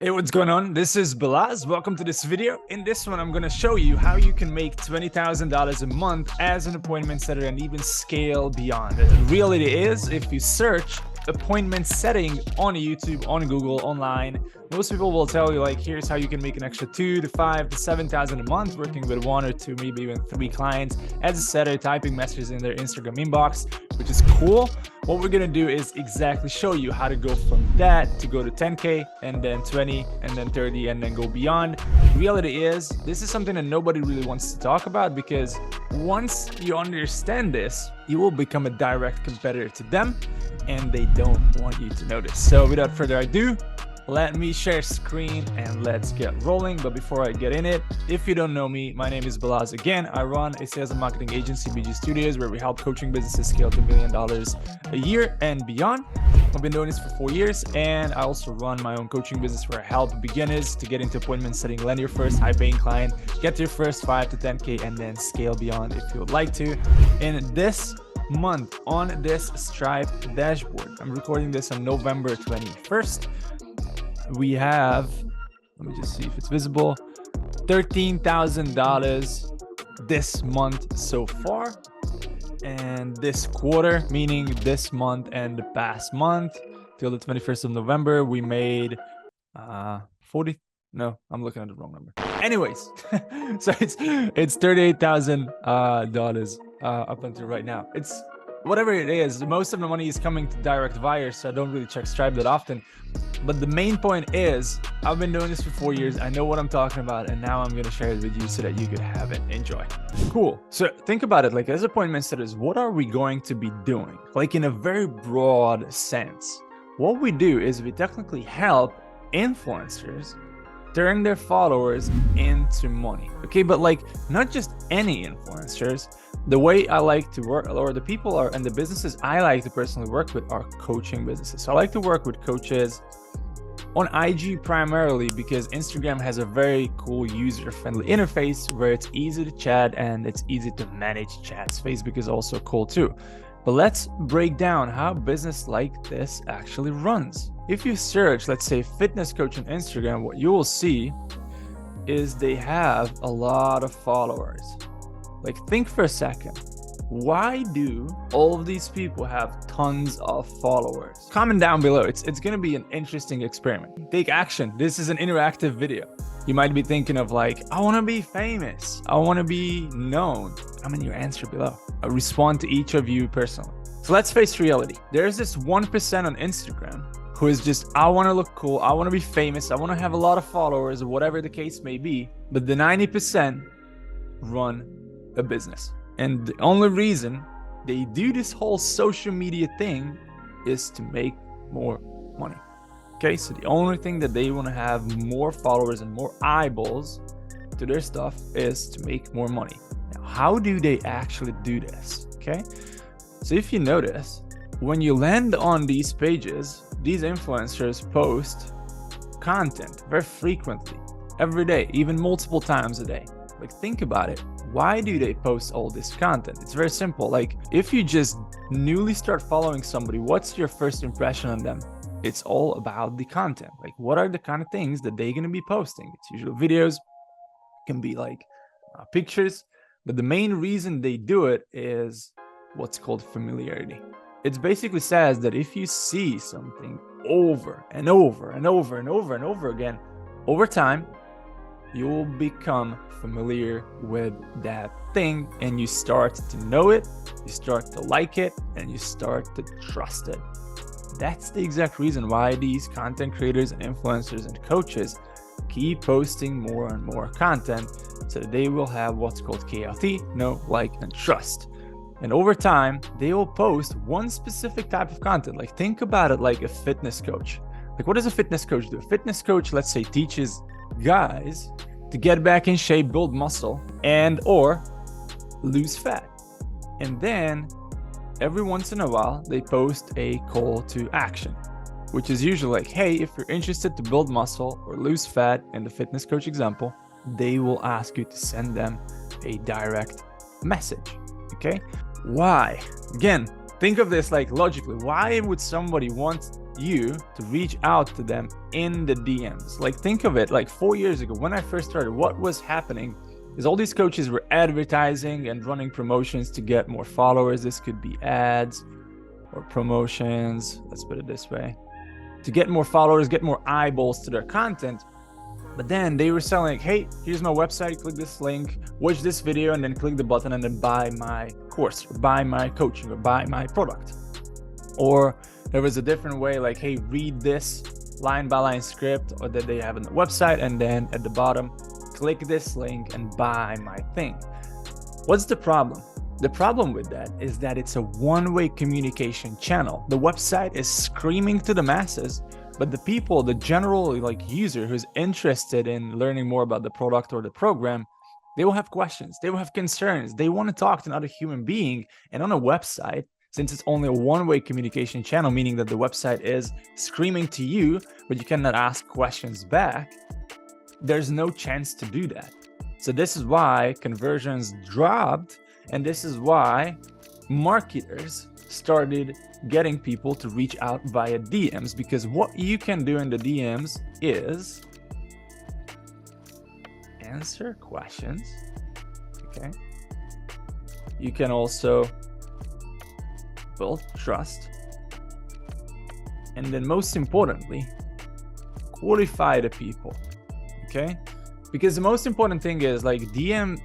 Hey, what's going on? This is Balaz. Welcome to this video. In this one, I'm going to show you how you can make $20,000 a month as an appointment setter and even scale beyond. The reality is, if you search appointment setting on YouTube, on Google, online, most people will tell you like, here's how you can make an extra 2 to 5 to 7,000 a month working with 1 or 2, maybe even 3 clients as a setter, typing messages in their Instagram inbox, which is cool. What we're gonna do is exactly show you how to go from that to go to 10K and then 20 and then 30 and then go beyond. Reality is, this is something that nobody really wants to talk about, because once you understand this, you will become a direct competitor to them and they don't want you to notice. So without further ado, let me share screen and let's get rolling. But before I get in it, if you don't know me, my name is Balaz. Again, I run a sales and marketing agency, BG Studios, where we help coaching businesses scale to $1 million a year and beyond. I've been doing this for 4 years, and I also run my own coaching business where I help beginners to get into appointment setting, land your first high-paying client, get your first 5 to 10K, and then scale beyond if you would like to. In this month on this Stripe dashboard, I'm recording this on November 21st. We have, let me just see if it's visible, $13,000 this month so far. And this quarter, meaning this month and the past month till the 21st of November, we made 40. No, I'm looking at the wrong number. Anyways, so it's $38,000 up until right now. It's whatever it is. Most of the money is coming to direct buyers, so I don't really check Stripe that often. But the main point is, I've been doing this for 4 years. I know what I'm talking about, and now I'm going to share it with you so that you could have it. Enjoy. Cool. So think about it, like as appointment setters, what are we going to be doing? Like in a very broad sense, what we do is we technically help influencers turn their followers into money. Okay, but like not just any influencers. The way I like to work, or the people are, and the businesses I like to personally work with, are coaching businesses. So I like to work with coaches on IG primarily because Instagram has a very cool user-friendly interface where it's easy to chat and it's easy to manage chats. Facebook is also cool too. But let's break down how business like this actually runs. If you search, let's say, fitness coach on Instagram, what you will see is they have a lot of followers. Like, think for a second. Why do all of these people have tons of followers? Comment down below. It's going to be an interesting experiment. Take action. This is an interactive video. You might be thinking of like, I want to be famous. I want to be known. Comment your answer below. I'll respond to each of you personally. So let's face reality. There's this 1% on Instagram who is just, I want to look cool. I want to be famous. I want to have a lot of followers, or whatever the case may be. But the 90% run a business. And the only reason they do this whole social media thing is to make more money. Okay, so the only thing that they want to have more followers and more eyeballs to their stuff is to make more money. Now, how do they actually do this? Okay, so if you notice, when you land on these pages, these influencers post content very frequently, every day, even multiple times a day. Like, think about it. Why do they post all this content? It's very simple. Like, if you just newly start following somebody, what's your first impression on them? It's all about the content. Like, what are the kind of things that they're going to be posting? It's usually videos, can be like pictures, but the main reason they do it is what's called familiarity. It basically says that if you see something over and over and over and over and over again, over time, you will become familiar with that thing, and you start to know it, you start to like it, and you start to trust it. That's the exact reason why these content creators and influencers and coaches keep posting more and more content, so that they will have what's called KLT, know, like, and trust. And over time, they will post one specific type of content. Like, think about it like a fitness coach. Like, what does a fitness coach do? A fitness coach, let's say, teaches guys to get back in shape, build muscle, and or lose fat. And then every once in a while, they post a call to action, which is usually like, hey, if you're interested to build muscle or lose fat, in the fitness coach example, they will ask you to send them a direct message. Okay? Why? Again, think of this like logically. Why would somebody want you to reach out to them in the DMs. Like, think of it, like 4 years ago when I first started, what was happening is all these coaches were advertising and running promotions to get more followers. This could be ads or promotions, let's put it this way, to get more followers, get more eyeballs to their content. But then they were selling, hey, here's my website, click this link, watch this video, and then click the button and then buy my course, or buy my coaching, or buy my product. Or there was a different way, like, hey, read this line by line script or that they have on the website, and then at the bottom, click this link and buy my thing. What's the problem? The problem with that is that it's a one-way communication channel. The website is screaming to the masses, but the people, the general like user who's interested in learning more about the product or the program, they will have questions, they will have concerns, they want to talk to another human being. And on a website, since it's only a one-way communication channel, meaning that the website is screaming to you, but you cannot ask questions back, there's no chance to do that. So this is why conversions dropped, and this is why marketers started getting people to reach out via DMs, because what you can do in the DMs is answer questions, okay? You can also build trust, and then most importantly, qualify the people, okay? Because the most important thing is like DM,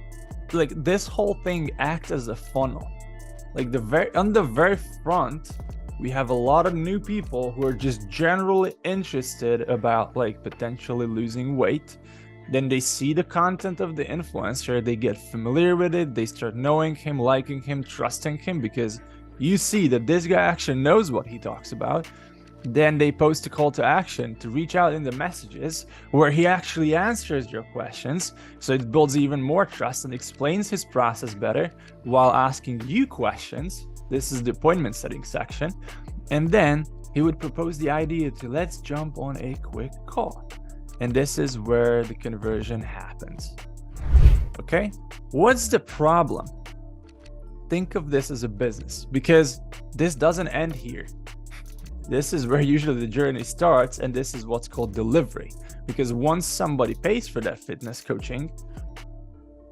like this whole thing acts as a funnel. Like on the very front, we have a lot of new people who are just generally interested about like potentially losing weight. Then they see the content of the influencer, they get familiar with it, they start knowing him, liking him, trusting him, because you see that this guy actually knows what he talks about. Then they post a call to action to reach out in the messages where he actually answers your questions. So it builds even more trust and explains his process better while asking you questions. This is the appointment setting section. And then he would propose the idea to let's jump on a quick call. And this is where the conversion happens. Okay, what's the problem? Think of this as a business, because this doesn't end here. This is where usually the journey starts, and this is what's called delivery. Because once somebody pays for that fitness coaching,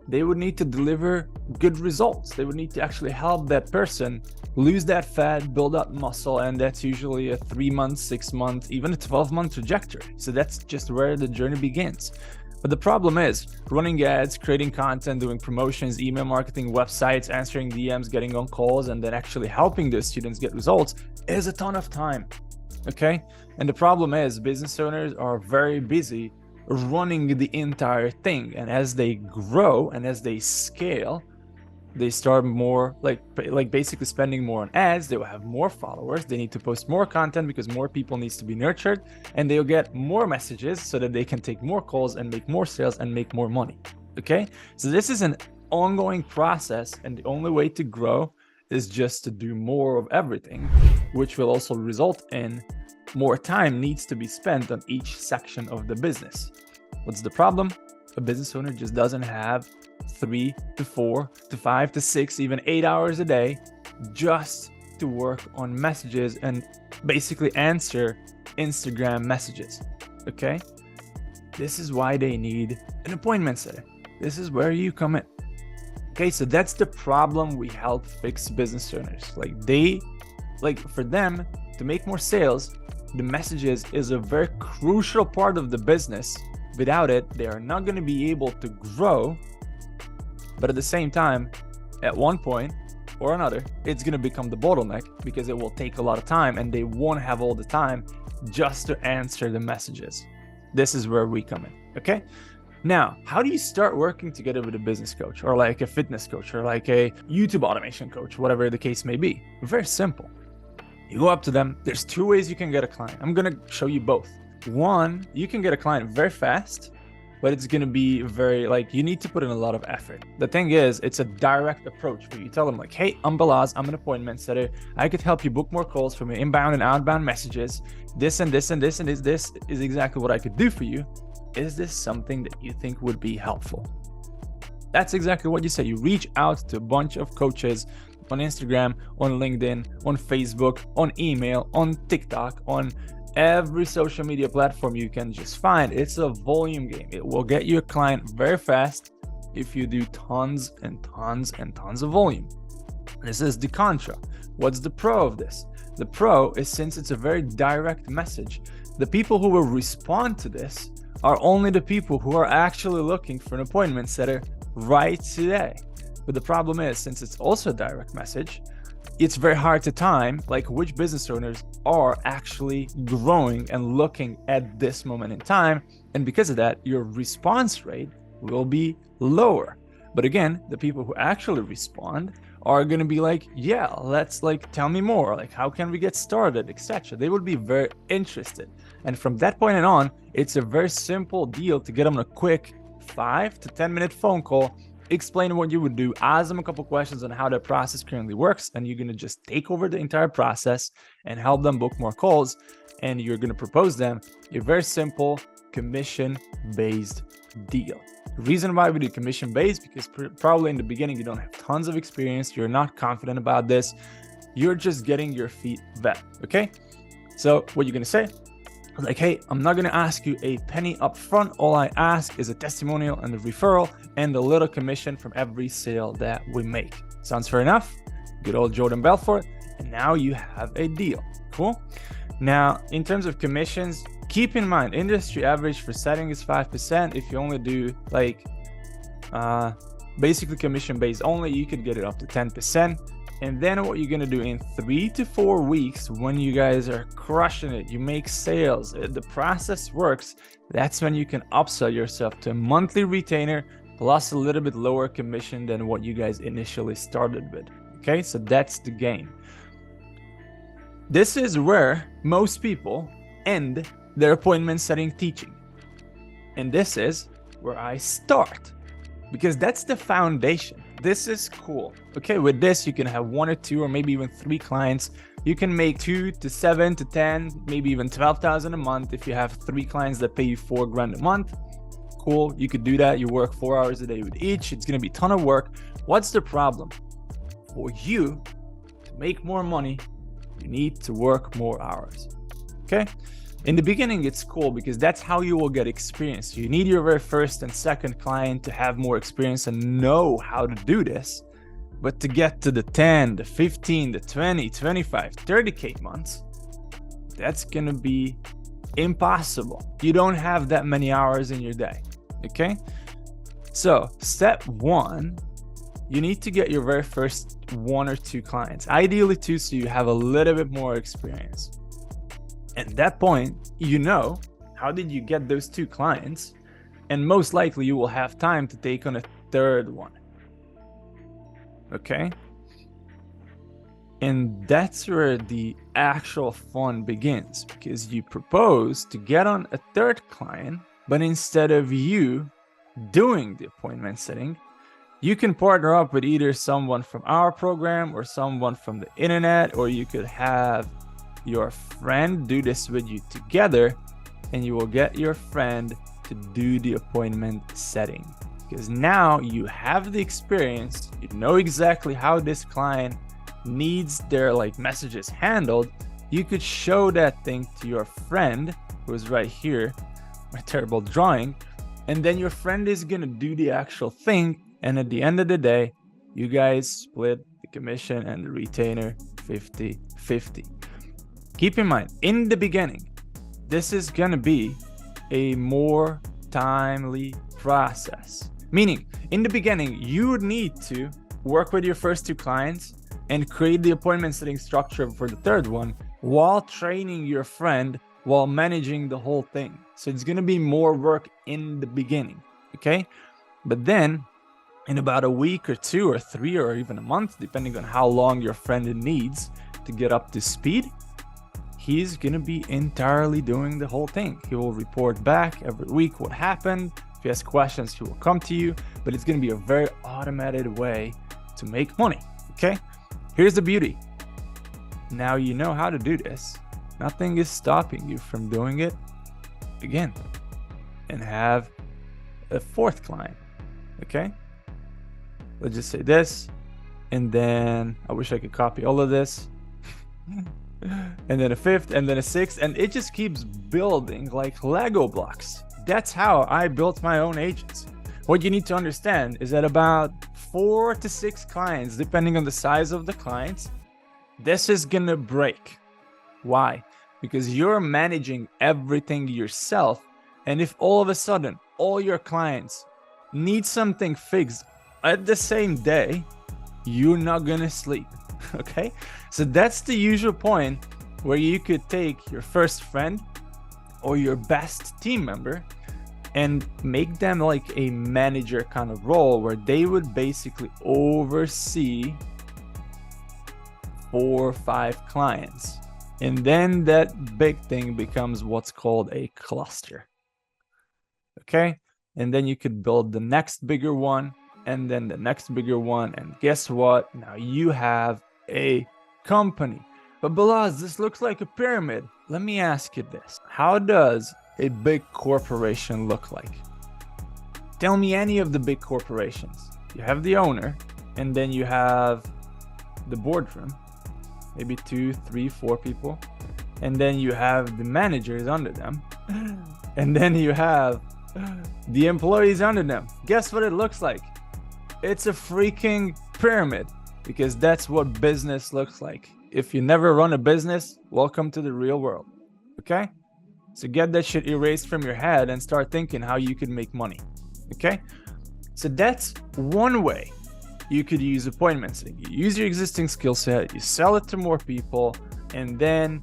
they would need to deliver good results. They would need to actually help that person lose that fat, build up muscle, and that's usually a 3-month, 6-month, even a 12-month trajectory. So that's just where the journey begins. But the problem is running ads, creating content, doing promotions, email marketing, websites, answering DMs, getting on calls, and then actually helping those students get results is a ton of time, okay? And the problem is business owners are very busy running the entire thing. And as they grow and as they scale, they start more like basically spending more on ads. They will have more followers. They need to post more content because more people needs to be nurtured, and they'll get more messages so that they can take more calls and make more sales and make more money. Okay, so this is an ongoing process, and the only way to grow is just to do more of everything, which will also result in more time needs to be spent on each section of the business. What's the problem? A business owner just doesn't have 3 to 4 to 5 to 6, even 8 hours a day just to work on messages and basically answer Instagram messages. Okay, this is why they need an appointment setter. This is where you come in. Okay, so that's the problem we help fix business owners. Like for them to make more sales, the messages is a very crucial part of the business. Without it, they are not going to be able to grow. But at the same time, at one point or another, it's going to become the bottleneck because it will take a lot of time, and they won't have all the time just to answer the messages. This is where we come in. Okay. Now, how do you start working together with a business coach or like a fitness coach or like a YouTube automation coach, whatever the case may be? Very simple. You go up to them. There's 2 ways you can get a client. I'm going to show you both. One, you can get a client very fast, but it's going to be very you need to put in a lot of effort. The thing is, it's a direct approach where you tell them like, hey, I'm Balazs, I'm an appointment setter. I could help you book more calls from your inbound and outbound messages. This and this and this and this is exactly what I could do for you. Is this something that you think would be helpful? That's exactly what you say. You reach out to a bunch of coaches on Instagram, on LinkedIn, on Facebook, on email, on TikTok, on every social media platform you can just find. It's a volume game. It will get you a client very fast if you do tons and tons and tons of volume. This is the contra. What's the pro of this? The pro is, since it's a very direct message, the people who will respond to this are only the people who are actually looking for an appointment setter right today. But the problem is, since it's also a direct message, it's very hard to time like which business owners are actually growing and looking at this moment in time. And because of that, your response rate will be lower. But again, the people who actually respond are going to be like, yeah, let's like tell me more, like how can we get started, etc. They would be very interested. And from that point on, it's a very simple deal to get them a quick 5 to 10 minute phone call, explain what you would do, ask them a couple questions on how the process currently works, and you're going to just take over the entire process and help them book more calls. And you're going to propose them a very simple commission-based deal. The reason why we do commission-based, because probably in the beginning you don't have tons of experience, you're not confident about this, you're just getting your feet wet. Okay, so what you're going to say, like, hey, I'm not going to ask you a penny up front. All I ask is a testimonial and a referral and a little commission from every sale that we make. Sounds fair enough? Good old Jordan Belfort. And now you have a deal. Cool. Now, in terms of commissions, keep in mind, industry average for setting is 5%. If you only do like basically commission based only, you could get it up to 10%. And then what you're going to do in 3 to 4 weeks, when you guys are crushing it, you make sales, the process works, that's when you can upsell yourself to a monthly retainer plus a little bit lower commission than what you guys initially started with. Okay, so that's the game. This is where most people end their appointment setting teaching. And this is where I start, because that's the foundation. This is cool. Okay, with this, you can have 1 or 2 or maybe even 3 clients. You can make 2 to 7 to 10, maybe even 12,000 a month if you have 3 clients that pay you $4,000 a month. Cool, you could do that. You work 4 hours a day with each. It's gonna be a ton of work. What's the problem? For you to make more money, you need to work more hours. Okay? In the beginning, it's cool because that's how you will get experience. You need your very first and second client to have more experience and know how to do this. But to get to the 10, the 15, the 20, 25, 30K months, that's gonna be impossible. You don't have that many hours in your day, okay? So step 1, you need to get your very first 1 or 2 clients, ideally 2, so you have a little bit more experience. At that point, you know, how did you get those 2 clients? And most likely you will have time to take on a 3rd one. Okay? And that's where the actual fun begins, because you propose to get on a 3rd client, but instead of you doing the appointment setting, you can partner up with either someone from our program or someone from the internet, or you could have your friend do this with you together, and you will get your friend to do the appointment setting, because now you have the experience, you know exactly how this client needs their like messages handled. You could show that thing to your friend who is right here, my terrible drawing, and then your friend is gonna do the actual thing, and at the end of the day, you guys split the commission and the retainer 50-50. Keep in mind, in the beginning, this is gonna be a more timely process. Meaning, in the beginning, you would need to work with your first 2 clients and create the appointment setting structure for the 3rd one while training your friend while managing the whole thing. So it's gonna be more work in the beginning, okay? But then, in about a week or 2 or 3 or even a month, depending on how long your friend needs to get up to speed, he's gonna be entirely doing the whole thing. He will report back every week what happened. If he has questions, he will come to you, but it's gonna be a very automated way to make money, okay? Here's the beauty. Now you know how to do this. Nothing is stopping you from doing it again and have a 4th client, okay? Let's just say this. and then I wish I could copy all of this, and then a fifth, and then a sixth, and it just keeps building like Lego blocks. That's how I built my own agency. What you need to understand is that about 4 to 6 clients, depending on the size of the clients, this is gonna break. Why? Because you're managing everything yourself, and if all of a sudden all your clients need something fixed at the same day, you're not gonna sleep. Okay, so that's the usual point where you could take your first friend or your best team member and make them like a manager kind of role, where they would basically oversee 4 or 5 clients. And then that big thing becomes what's called a cluster. Okay, and then you could build the next bigger one, and then the next bigger one, and guess what? Now you have a company. But Balazs, this looks like a pyramid. Let me ask you this. How does a big corporation look like? Tell me any of the big corporations. You have the owner, and then you have the boardroom, maybe 2, 3, 4 people, and then you have the managers under them, and then you have the employees under them. Guess what it looks like? It's a freaking pyramid, because that's what business looks like. If you never run a business, welcome to the real world. Okay, so get that shit erased from your head and start thinking how you could make money. Okay, so that's one way you could use appointments. You use your existing skill set, you sell it to more people, and then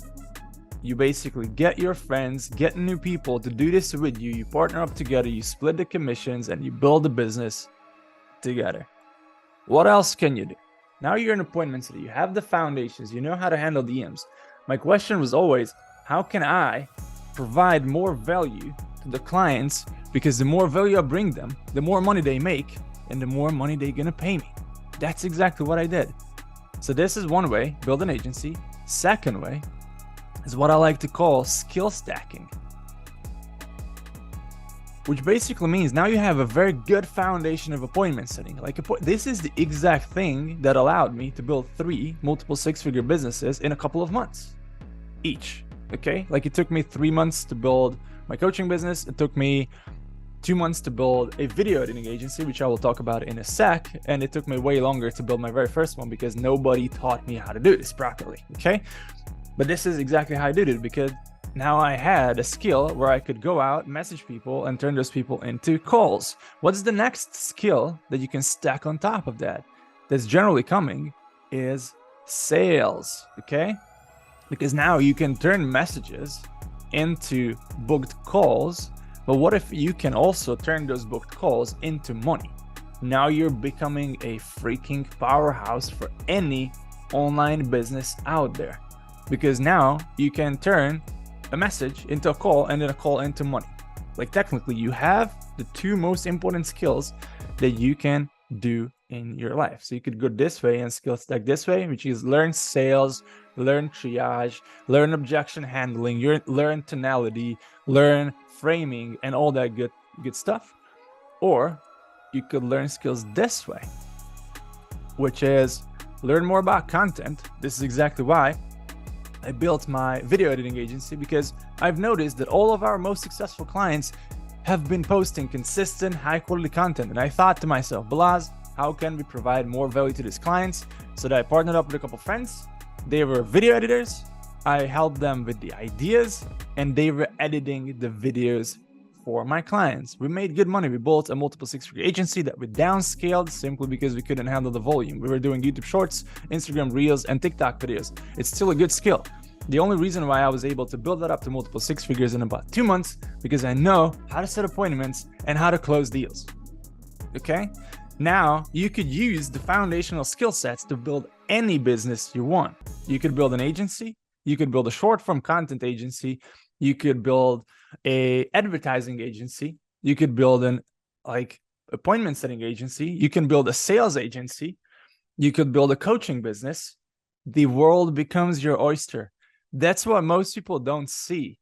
you basically get your friends, get new people to do this with you. You partner up together, you split the commissions, and you build a business together. What else can you do? Now you're in appointment city, you have the foundations, you know how to handle DMs. My question was always, how can I provide more value to the clients? Because the more value I bring them, the more money they make, and the more money they're gonna pay me. That's exactly what I did. So this is one way, build an agency. Second way is what I like to call skill stacking, which basically means now you have a very good foundation of appointment setting. Like this is the exact thing that allowed me to build 3 multiple 6-figure businesses in a couple of months each. Okay, like it took me 3 months to build my coaching business. It took me 2 months to build a video editing agency, which I will talk about in a sec. And it took me way longer to build my very first one because nobody taught me how to do this properly. Okay, but this is exactly how I did it, because now I had a skill where I could go out, message people, and turn those people into calls. What's the next skill that you can stack on top of that that's generally coming is sales, okay? Because now you can turn messages into booked calls, but what if you can also turn those booked calls into money? Now you're becoming a freaking powerhouse for any online business out there, because now you can turn a message into a call and then a call into money. Like technically you have the 2 most important skills that you can do in your life. So you could go this way and skill stack this way, which is learn sales, learn triage, learn objection handling, learn tonality, learn framing, and all that good stuff. Or you could learn skills this way, which is learn more about content. This is exactly why I built my video editing agency, because I've noticed that all of our most successful clients have been posting consistent, high quality content. And I thought to myself, Balazs, how can we provide more value to these clients? So that I partnered up with a couple friends. They were video editors. I helped them with the ideas, and they were editing the videos for my clients. We made good money. We built a multiple 6-figure agency that we downscaled simply because we couldn't handle the volume. We were doing YouTube Shorts, Instagram Reels, and TikTok videos. It's still a good skill. The only reason why I was able to build that up to multiple 6 figures in about 2 months, because I know how to set appointments and how to close deals. Okay? Now you could use the foundational skill sets to build any business you want. You could build an agency. You could build a short form content agency. You could build a advertising agency. You could build an appointment setting agency. You can build a sales agency. You could build a coaching business. The world becomes your oyster. That's what most people don't see.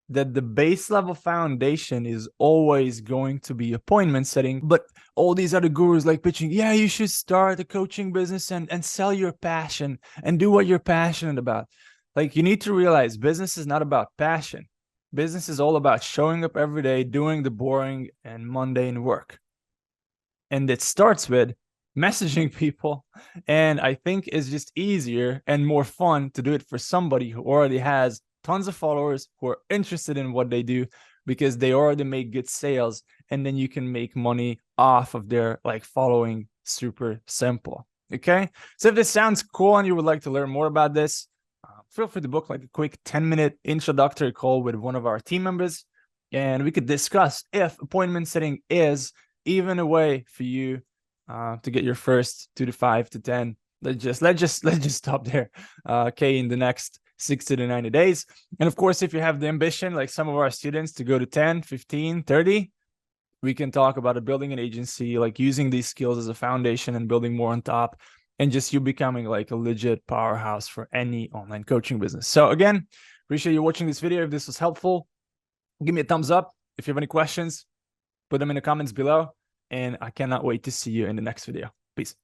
that the base level foundation is always going to be appointment setting. But all these other gurus like pitching, yeah, you should start a coaching business and sell your passion and do what you're passionate about. Like, you need to realize business is not about passion. Business is all about showing up every day, doing the boring and mundane work. And it starts with messaging people. And I think it's just easier and more fun to do it for somebody who already has tons of followers who are interested in what they do, because they already make good sales, and then you can make money off of their like following. Super simple. Okay, so if this sounds cool and you would like to learn more about this, feel free to book like a quick 10-minute introductory call with one of our team members, and we could discuss if appointment setting is even a way for you to get your first 2 to 5 to 10. Let's just stop there. Okay, in the next 60 to 90 days. And of course, if you have the ambition, like some of our students, to go to 10, 15, 30, we can talk about building an agency, like using these skills as a foundation and building more on top, and just you becoming like a legit powerhouse for any online coaching business. So again, appreciate you watching this video. If this was helpful, give me a thumbs up. If you have any questions, put them in the comments below, and I cannot wait to see you in the next video. Peace.